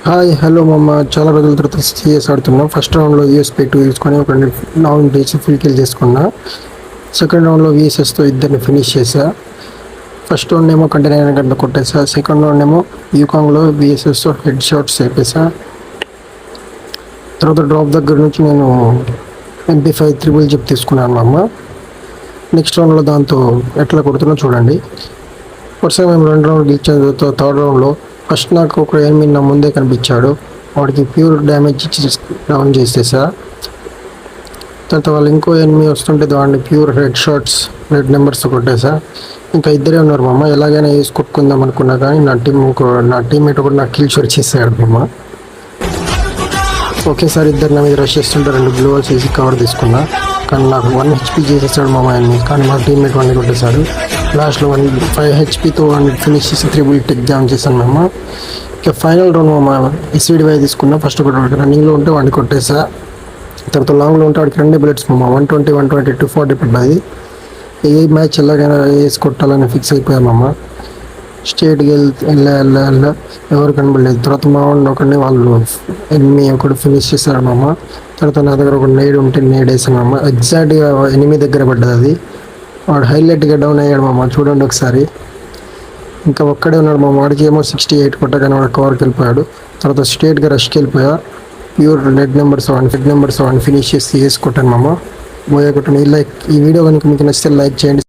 Hi hello మమ్మ. చాలా రోజుల తర్వాత సిఎస్ ఆడుతున్నాం. ఫస్ట్ రౌండ్లో యూఎస్పీ 2 తీసుకొని ఒక 9 డేస్ ఫుల్ కిల్ చేసుకున్నా. సెకండ్ రౌండ్లో విఎస్ఎస్తో ఇద్దరిని ఫినిష్ చేసా. ఫస్ట్ రౌండ్ ఏమో కంటైనర్ గంట కొట్టేసా. సెకండ్ రౌండ్ ఏమో యూకాంగ్లో విఎస్ఎస్తో హెడ్ షాట్స్ వేపేసా. తర్వాత డ్రాప్ దగ్గర నుంచి నేను MP5 త్రిబుల్ జిప్ తీసుకున్నాను మమ్మ. నెక్స్ట్ రౌండ్లో దాంతో ఎట్లా కొడుతున్నా చూడండి. వరుసగా మేము 2 రౌండ్ గెలిచిన తర్వాత థర్డ్ రౌండ్లో ఫస్ట్ నాకు ఒక ఎనిమిది నా ముందే కనిపించాడు. వాడికి ప్యూర్ డ్యామేజ్ ఇచ్చి డౌన్ చేసేసా. తర్వాత వాళ్ళు ఇంకో ఎనిమిది వస్తుంటే దాన్ని pure head shots red numbers కొట్టేసా. ఇంకా ఇద్దరే ఉన్నారు మమ్మ. ఎలాగైనా వేసి కొట్టుకుందాం అనుకున్నా కానీ నా టీమ్మేట్ కూడా నాకు కిల్ షాట్ చేసాడు మమ్మ. ఒకేసారి ఇద్దరు నా మీద రష్ చేస్తుంటే 2 గ్లోవల్స్ వేసి కవర్ తీసుకున్నా. కానీ నాకు 1 HP చేసేసాడు మా అన్ని. కానీ మా టీమ్మేట్ 1 కొట్టేశాడు. లాస్ట్లో 5 HPతో 1 ఫినిష్ చేసి త్రిబుల్ టెక్ జామ్ చేశాను మేము. ఇక ఫైనల్ రౌండ్ మా SVD తీసుకున్నా. ఫస్ట్ ఒకటి రన్నింగ్లో ఉంటే 1 కొట్టేసా. తర్వాత లాంగ్లో ఉంటే వాడికి 2 బుల్లెట్స్ మా 120, 120, 240 పడ్డాయి. ఏ మ్యాచ్ ఎలాగైనా వేసి కొట్టాలని ఫిక్స్ అయిపోయామమ్మ. స్టేట్కి వెళ్ళా ఎవరు కనబడలేదు. తర్వాత మా వాడిని ఒకరిని వాళ్ళు ఒకటి ఫినిష్ చేశారు మామ. తర్వాత నా దగ్గర ఒక నేడ్ ఉంటే నేడ్ వేసాను మామ. ఎగ్జాక్ట్గా 8 దగ్గర పడ్డది అది. వాడు హైలైట్గా డౌన్ అయ్యాడు మామ. చూడండి ఒకసారి. ఇంకా ఒక్కడే ఉన్నాడు మా వాడికి ఏమో 68 కొట్టగానే వాడు కవర్కి వెళ్ళిపోయాడు. తర్వాత స్ట్రేట్గా రష్కి వెళ్ళిపోయా. ప్యూర్ రెడ్ నెంబర్స్ 1 ఫినిష్ చేసి వేసి కొట్టాను మామ. బోయా కొట్టాను. ఈ వీడియో కనుక మీకు నచ్చితే లైక్ చేయండి.